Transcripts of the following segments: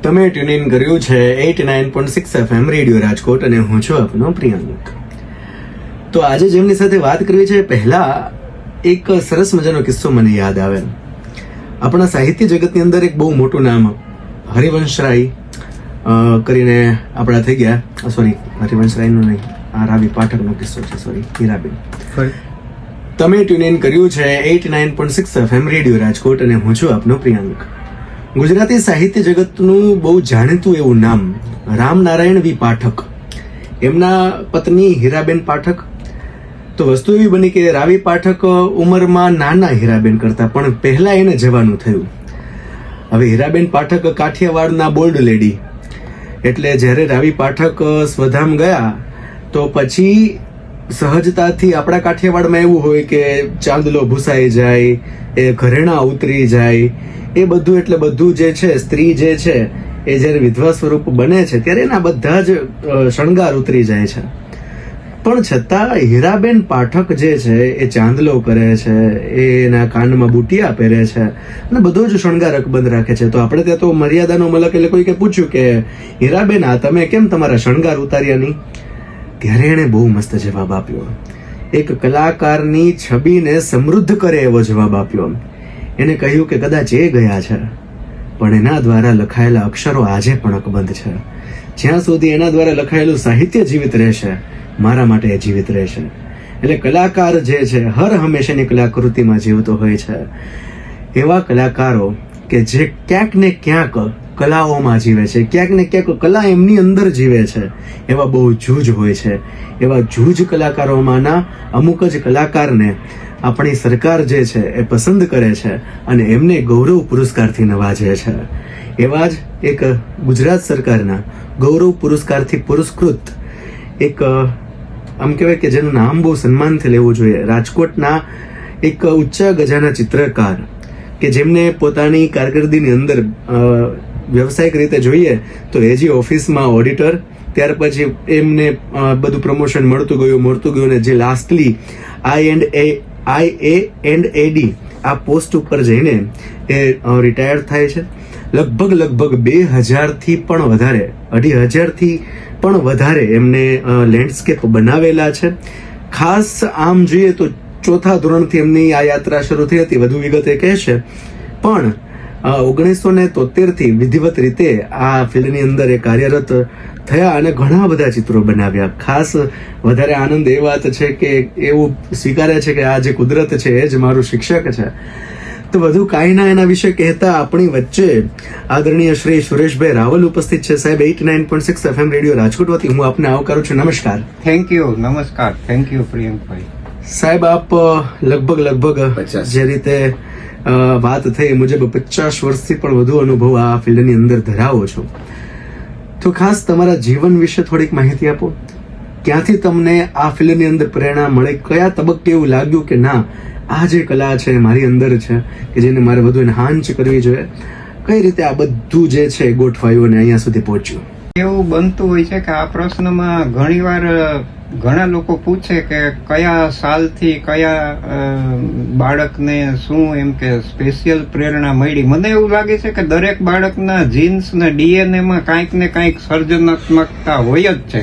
તમે tune in કર્યું છે 89.6 FM રેડિયો રાજકોટ અને હું છું આપનો પ્રિયંક. તો આજે જેમની સાથે વાત કરવી છે, પહેલા એક સરસ મજાનો કિસ્સો મને યાદ આવે. આપણા સાહિત્ય જગતની અંદર એક બહુ મોટું નામ હરિવંશરાય કરીને આપણા થઈ ગયા. સોરી, હરિવંશરાયનું નહીં, આ રાવી પાઠકનો કિસ્સો છે. સોરી, હીરાબેન. તમે ટ્યુન ઇન કર્યું છે 89.6 FM રેડિયો રાજકોટ અને હું છું આપનો પ્રિયંક. ગુજરાતી સાહિત્ય જગતનું બહુ જાણીતું એવું નામ રામનારાયણ વી પાઠક, એમના પત્ની હીરાબેન પાઠક. તો વસ્તુ એવી બની કે રાવી પાઠક ઉંમરમાં નાના હીરાબેન કરતા, પણ પહેલા એને જવાનું થયું. હવે હીરાબેન પાઠક કાઠિયાવાડના બોલ્ડ લેડી, એટલે જ્યારે રાવી પાઠક સ્વધામ ગયા તો પછી સહજતાથી આપણા કાઠિયાવાડમાં એવું હોય કે ચાંદલો ભૂસાઈ જાય, એ ઘરેણા ઉતરી જાય, એ બધું. એટલે બધું જે છે, સ્ત્રી જે છે એ જ્યારે વિધવા સ્વરૂપ બને છે ત્યારે એના બધા જ શણગાર ઉતરી જાય છે. પણ છતાં હીરાબેન પાઠક જે છે એ ચાંદલો કરે છે, એના કાનમાં બુટિયા પહેરે છે અને બધો જ શણગાર અકબંધ રાખે છે. તો આપણે ત્યાં તો મર્યાદાનો મલક, એટલે કોઈકે પૂછ્યું કે હીરાબેન, આ તમે કેમ તમારા શણગાર ઉતાર્યા નહીં? ત્યારે એણે બહુ મસ્ત જવાબ આપ્યો. એક કલાકારની છબીને સમૃદ્ધ કરે એવો જવાબ આપ્યો. એને કહ્યું કે કદાચ એ ગયા છે, પણ એના દ્વારા લખાયેલા અક્ષરો આજે પણ અકબંધ છે. જ્યાં સુધી એના દ્વારા લખાયેલું સાહિત્ય જીવિત રહેશે, મારા માટે એ જીવિત રહેશે. એટલે કલાકાર જે છે હર હંમેશાની કલાકૃતિમાં જીવતો હોય છે. એવા કલાકારો કે જે ક્યાંક ને ક્યાંક કલાઓમાં જીવે છે, ક્યાંક ને ક્યાંક કલા એમની અંદર જીવે છે, એવા બહુ જૂજ હોય છે. એવા જૂજ કલાકારોમાંના અમુક જ કલાકારને આપણી સરકાર જે છે એ પસંદ કરે છે અને એમને ગૌરવ પુરસ્કારથી નવાજે છે. એવા જ એક ગુજરાત સરકારના ગૌરવ પુરસ્કારથી પુરસ્કૃત એક, આમ કહેવાય કે જેનું નામ બહુ સન્માનથી લેવું જોઈએ, રાજકોટના એક ઊંચા ગજાના ચિત્રકાર કે જેમને પોતાની કારકિર્દીની અંદર વ્યવસાયિક રીતે જોઈએ તો એજી ઓફિસમાં ઓડિટર, ત્યાર પછી એમને બધું પ્રમોશન મળતું ગયું ને જે લાસ્ટલી IA&AD આ પોસ્ટ ઉપર જઈને એ રિટાયર થાય છે. લગભગ 2000થી પણ વધારે, 2500થી પણ વધારે એમને લેન્ડસ્કેપ બનાવેલા છે. ખાસ આમ જોઈએ તો 4થા ધોરણથી એમની આ યાત્રા શરૂ થઈ હતી, વધુ વિગત એ કહેશે. પણ 1973થી વિધિવત રીતે આ ફિલ્ડની અંદર એ કાર્યરત થયા અને ઘણા બધા ચિત્રો બનાવ્યા. ખાસ વધારે આનંદ એ વાત છે કે એવું સ્વીકારે છે કે આ જે કુદરત છે એ જ મારું શિક્ષક છે. તો વધુ કાંઈ ના એના વિશે કહેતા આપણી વચ્ચે આદરણીય શ્રી સુરેશભાઈ રાવલ ઉપસ્થિત છે. સાહેબ, 89.6 FM રેડિયો રાજકોટ વતી હું આપને આવકારું છું. નમસ્કાર. Thank you. નમસ્કાર. થેન્ક યુ પ્રિયંકભાઈ. સાહેબ, આપ લગભગ જે રીતે વાત થઈ એ મુજબ 50 વર્ષથી પણ વધુ અનુભવ આ ફિલ્ડની અંદર ધરાવો છો. તો ખાસ તમારા જીવન વિશે થોડીક માહિતી આપો. ક્યાંથી તમને આ ફિલ્ડની અંદર પ્રેરણા મળી? કયા તબક્કે એવું લાગ્યું કે ના, આ જે કલા છે મારી અંદર છે કે જેને મારે વધુ એનહાન્સ કરવી જોઈએ? કઈ રીતે આ બધું જે છે ગોઠવાયું અને અહીંયા સુધી પહોંચ્યું? એવું બનતું હોય છે કે આ પ્રશ્નમાં ઘણીવાર ઘણા લોકો પૂછે કે કયા સાલથી કયા બાળકને શું એમ કે સ્પેશિયલ પ્રેરણા મળી. મને એવું લાગે છે કે દરેક બાળકના જીન્સ ને DNA માં કાંઈક ને કાંઈક સર્જનાત્મકતા હોય જ છે.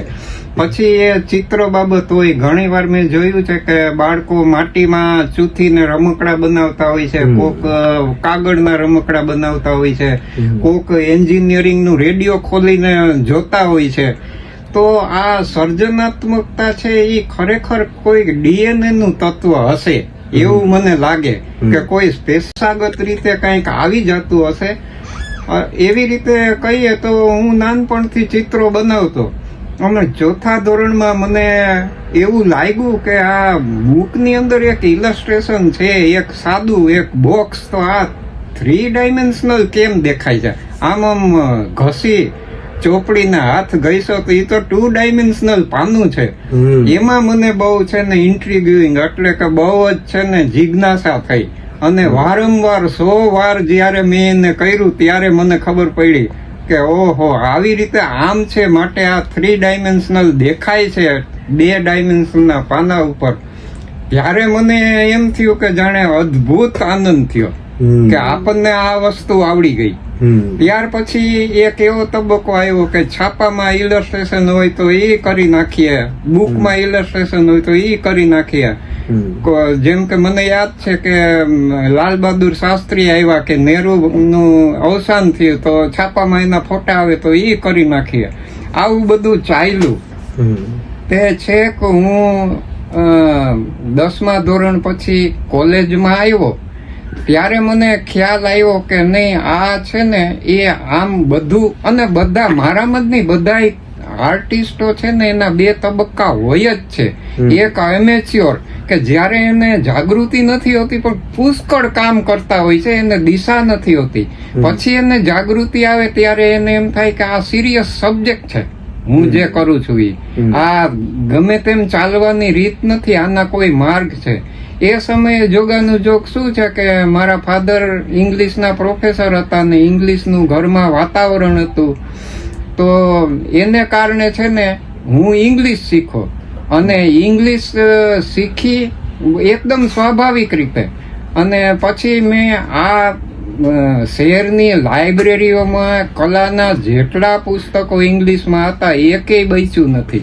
પછી એ ચિત્ર બાબત હોય. ઘણી વાર મેં જોયું છે કે બાળકો માટીમાં ચૂથીને રમકડા બનાવતા હોય છે, કોક કાગળના રમકડા બનાવતા હોય છે, કોક એન્જિનિયરિંગનું રેડિયો ખોલીને જોતા હોય છે. તો આ સર્જનાત્મકતા છે એ ખરેખર કોઈ DNA નું તત્વ હશે એવું મને લાગે કે કોઈ પેશાગત રીતે કંઈક આવી જતું હશે. એવી રીતે કહીએ તો હું નાનપણથી ચિત્રો બનાવતો અને 4થા ધોરણમાં મને એવું લાગ્યું કે આ બુકની અંદર એક ઇલસ્ટ્રેશન છે, એક સાદું એક બોક્સ, તો આ 3 ડાયમેન્શનલ કેમ દેખાય છે? આમ ઘસી ચોપડીના હાથ ગઈશો તો એ તો 2 ડાયમેન્શનલ પાનું છે. એમાં મને બહુ છે ને ઇન્ટ્રીગ્યુઇંગ, એટલે કે બહુ જ છે ને જિજ્ઞાસા થઈ. અને વારંવાર 100 વાર જયારે મેં એને કર્યું ત્યારે મને ખબર પડી કે ઓહો, આવી રીતે આમ છે, માટે આ 3 ડાયમેન્શનલ દેખાય છે 2 ડાયમેન્શનના પાના ઉપર. ત્યારે મને એમ થયું કે જાણે અદ્ભુત આનંદ થયો કે આપણને આ વસ્તુ આવડી ગઈ. ત્યાર પછી એક એવો તબક્કો આવ્યો કે છાપામાં ઇલસ્ટ્રેશન હોય તો એ કરી નાખીએ, બુકમાં ઇલસ્ટ્રેશન હોય તો એ કરી નાખીએ. જેમ કે મને યાદ છે કે લાલ બહાદુર શાસ્ત્રી આવ્યા કે નહેરુ નું અવસાન થયું તો છાપામાં એના ફોટા આવે તો એ કરી નાખીએ. આવું બધું ચાલ્યું. તે છે કે હું 10મા ધોરણ પછી કોલેજમાં આવ્યો ત્યારે મને ખ્યાલ આવ્યો કે નહીં, આ છે ને એ આમ બધું, અને બધા મારામાં જ નહીં, બધા આર્ટિસ્ટો છે ને એના 2 તબક્કા હોય જ છે. એક એમેચ્યોર કે જ્યારે એને જાગૃતિ નથી હોતી પણ પુષ્કળ કામ કરતા હોય છે, એને દિશા નથી હોતી. પછી એને જાગૃતિ આવે ત્યારે એને એમ થાય કે આ સિરિયસ સબ્જેક્ટ છે, હું જે કરું છું એ આ ગમે તેમ ચાલવાની રીત નથી, આના કોઈ માર્ગ છે. એ સમયે જોગાનું જોગ શું છે કે મારા ફાધર ઇંગ્લિશના પ્રોફેસર હતા ને ઇંગ્લિશનું ઘરમાં વાતાવરણ હતું, તો એને કારણે છે ને હું ઇંગ્લિશ શીખો, અને ઇંગ્લિશ શીખી એકદમ સ્વાભાવિક રીતે. અને પછી મેં આ શહેરની લાઇબ્રેરીઓમાં કલાના જેટલા પુસ્તકો ઇંગ્લિશમાં હતા એકેય બચ્યું નથી.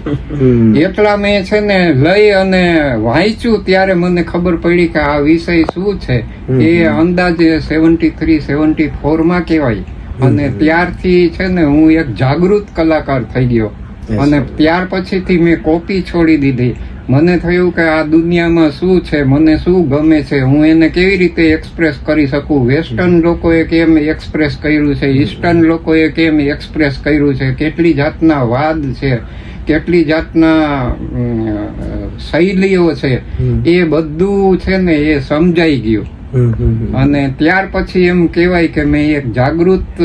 એટલા મેં છે ને લઈ અને વાંચ્યું ત્યારે મને ખબર પડી કે આ વિષય શું છે. એ અંદાજે 73-74 માં કહેવાય. અને ત્યારથી છે ને હું એક જાગૃત કલાકાર થઈ ગયો. અને ત્યાર પછીથી મેં કોપી છોડી દીધી. મને થયું કે આ દુનિયામાં શું છે, મને શું ગમે છે, હું એને કેવી રીતે એક્સપ્રેસ કરી શકું. વેસ્ટર્ન લોકોએ કેમ એક્સપ્રેસ કર્યું છે, ઈસ્ટર્ન લોકોએ કેમ એક્સપ્રેસ કર્યું છે, કેટલી જાતના વાદ છે, કેટલી જાતના શૈલીઓ છે, એ બધું છે ને એ સમજાઈ ગયું. અને ત્યાર પછી એમ કહેવાય કે મેં એક જાગૃત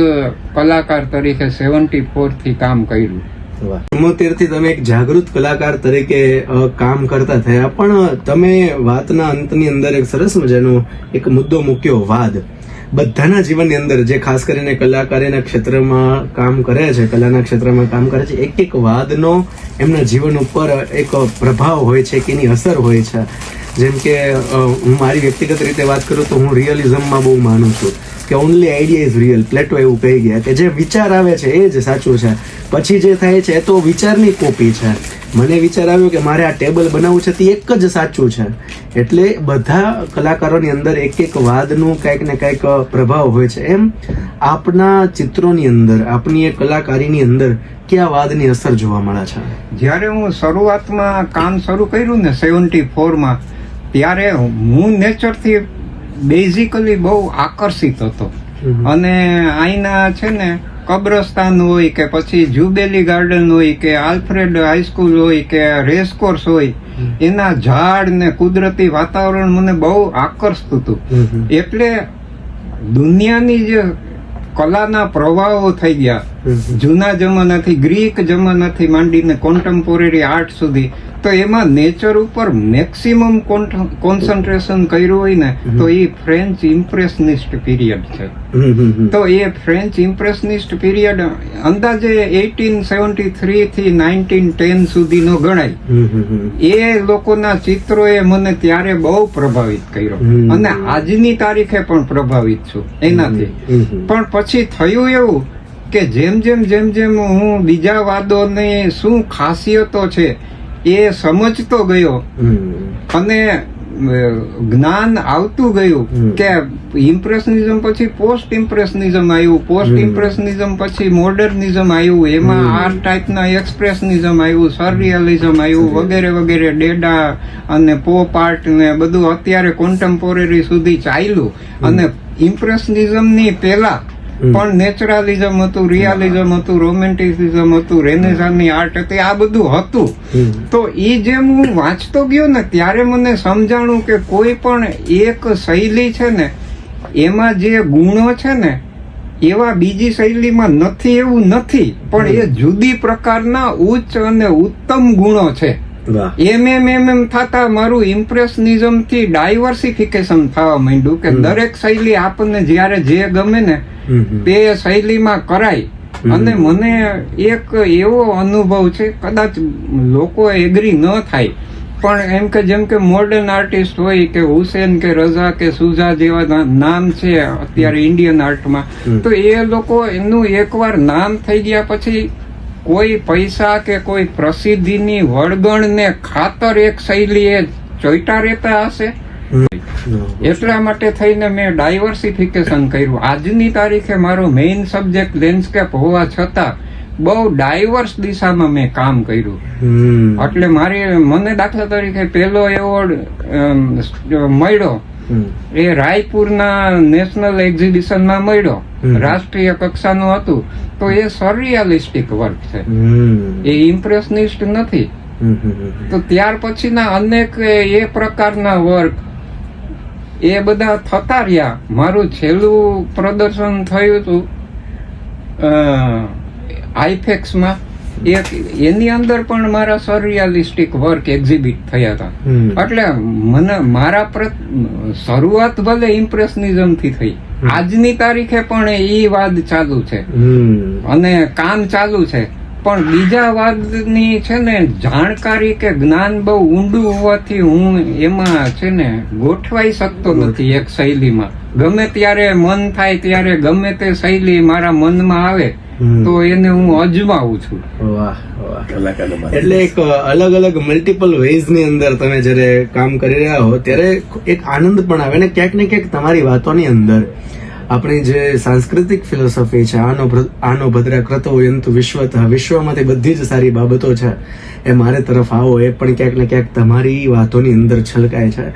કલાકાર તરીકે 74 થી કામ કર્યું. 74 થી તમે એક જાગૃત કલાકાર તરીકે કામ કરતા થયા. પણ તમે વાતના અંતની અંદર એક સરસ મજાનો એક મુદ્દો મૂક્યો, વાદ. બધાના જીવનની અંદર જે ખાસ કરીને કલાકારીના ક્ષેત્રમાં કામ કરે છે, કલાના ક્ષેત્રમાં કામ કરે છે, એક વાદનો એમના જીવન ઉપર એક પ્રભાવ હોય છે કે એની અસર હોય છે. જેમ કે હું મારી વ્યક્તિગત રીતે વાત કરું તો હું રિયલિઝમમાં બહુ માનું છું કે ઓનલી આઈડિયા ઇઝ રિયલ. પ્લેટો એવું કહી ગયા કે જે વિચાર આવે છે એ જ સાચું છે, પછી જે થાય છે એ તો વિચારની કોપી છે. મને વિચાર આવ્યો કે મારે આ ટેબલ બનાવવું છે તે એક જ સાચું છે. એટલે બધા કલાકારોની અંદર એક વાદનું કંઈક ને કંઈક પ્રભાવ હોય છે. એમ આપના ચિત્રોની અંદર, આપની એ કલાકારીની અંદર કયા વાદની અસર જોવા મળે છે? જ્યારે હું શરૂઆતમાં કામ શરૂ કર્યું ને 74 માં, ત્યારે હું નેચરથી બેઝિકલી બહુ આકર્ષિત હતો. અને અહીંના છે ને કબ્રસ્તાન હોય કે પછી જુબેલી ગાર્ડન હોય કે આલ્ફ્રેડ હાઈસ્કૂલ હોય કે રેસકોર્સ હોય, એના ઝાડ ને કુદરતી વાતાવરણ મને બહુ આકર્ષતું હતું. એટલે દુનિયાની જે કલાના પ્રવાહો થઈ ગયા, જૂના જમાનાથી ગ્રીક જમાનાથી માંડીને કોન્ટેમ્પોરરી આર્ટ સુધી, તો એમાં નેચર ઉપર મેક્સિમમ કોન્સન્ટ્રેશન કર્યું હોય ને તો એ ફ્રેન્ચ ઇમ્પ્રેશનિસ્ટ પીરિયડ છે. તો એ ફ્રેન્ચ ઇમ્પ્રેશનિસ્ટ પીરિયડ અંદાજે 1873 થી 1910 સુધીનો ગણાય. એ લોકોના ચિત્રોએ મને ત્યારે બહુ પ્રભાવિત કર્યો અને આજની તારીખે પણ પ્રભાવિત છું એનાથી. પણ પછી થયું એવું કે જેમ જેમ હું બીજા વાદોની શું ખાસિયતો છે એ સમજતો ગયો અને જ્ઞાન આવતું ગયું કે ઇમ્પ્રેશનિઝમ પછી પોસ્ટ ઇમ્પ્રેશનિઝમ આવ્યું, પોસ્ટ ઇમ્પ્રેશનિઝમ પછી મોડર્નિઝમ આવ્યું, એમાં આ ટાઈપના એક્સપ્રેશનિઝમ આવ્યું, સર્રિયલિઝમ આવ્યું, વગેરે વગેરે, ડેડા અને પોપ આર્ટ ને બધું અત્યારે કોન્ટેમ્પોરરી સુધી ચાલ્યું. અને ઇમ્પ્રેશનિઝમની પહેલા પણ નેચરલિઝમ હતું, રિયાલિઝમ હતું, રોમેન્ટિસિઝમ હતું, રેનેસાન્સની આર્ટ હતી, આ બધું હતું. તો એ જેમ હું વાંચતો ગયો ને ત્યારે મને સમજાણું કે કોઈ પણ એક શૈલી છે ને એમાં જે ગુણો છે ને એવા બીજી શૈલીમાં નથી એવું નથી, પણ એ જુદી પ્રકારના ઉચ્ચ અને ઉત્તમ ગુણો છે. એમ થતા મારું ઇમ્પ્રેશનિઝમ થી ડાયવર્સિફિકેશન થવા માંડ્યું કે દરેક શૈલી આપણને જયારે જે ગમે ને તે શૈલીમાં કરાય. અને મને એક એવો અનુભવ છે, કદાચ લોકો એગ્રી ન થાય, પણ એમ કે જેમ કે મોડર્ન આર્ટિસ્ટ હોય કે હુસેન કે રઝા કે સુઝા જેવા નામ છે અત્યારે ઇન્ડિયન આર્ટમાં, તો એ લોકો એનું એકવાર નામ થઈ ગયા પછી કોઈ પૈસા કે કોઈ પ્રસિદ્ધિની વળગણને ખાતર એક શૈલી એ ચોઈટા રહેતા હશે. એટલા માટે થઈને મેં ડાયવર્સિફિકેશન કર્યું. આજની તારીખે મારો મેઇન સબ્જેક્ટ લેન્ડસ્કેપ હોવા છતાં બહુ ડાયવર્સ દિશામાં મેં કામ કર્યું. એટલે મને દાખલા તરીકે પહેલો એવોર્ડ મળ્યો એ રાયપુરના નેશનલ એક્ઝિબિશનમાં મળ્યો, રાષ્ટ્રીય કક્ષાનું હતું. તો એ સરિયાલિસ્ટિક વર્ક છે, એ ઇમ્પ્રેશનિસ્ટ નથી. તો ત્યાર પછીના અનેક એ પ્રકારના વર્ક એ બધા થતા રહ્યા. મારું છેલ્લું પ્રદર્શન થયું હતું આઈફેક્સમાં, એની અંદર પણ મારા સરિયાલિસ્ટિક વર્ક એક્ઝિબિટ થયા હતા. એટલે મને મારા શરૂઆત ભલે ઇમ્પ્રેશનિઝમ થી થઈ, આજની તારીખે પણ એ વાદ ચાલુ છે અને કામ ચાલુ છે. પણ બીજા વાદની છે ને જાણકારી કે જ્ઞાન બહુ ઊંડું હોવાથી હું એમાં છે ને ગોઠવાઈ શકતો નથી એક શૈલીમાં. ગમે ત્યારે મન થાય ત્યારે ગમે તે શૈલી મારા મનમાં આવે તો એને હું અજમાવું છું. એટલે એક અલગ અલગ મલ્ટિપલ વેઝ ની અંદર તમે જયારે કામ કરી રહ્યા હો ત્યારે એક આનંદ પણ આવે ને ક્યાંક ને ક્યાંક તમારી વાતોની અંદર આપણી જે સાંસ્કૃતિક ફિલોસોફી છે, આનો ભદ્રા ક્રતો યંતુ વિશ્વતઃ, વિશ્વમાંથી બધી જ સારી બાબતો છે એ મારે તરફ આવો, એ પણ ક્યાંક ને ક્યાંક તમારી વાતોની અંદર છલકાય છે.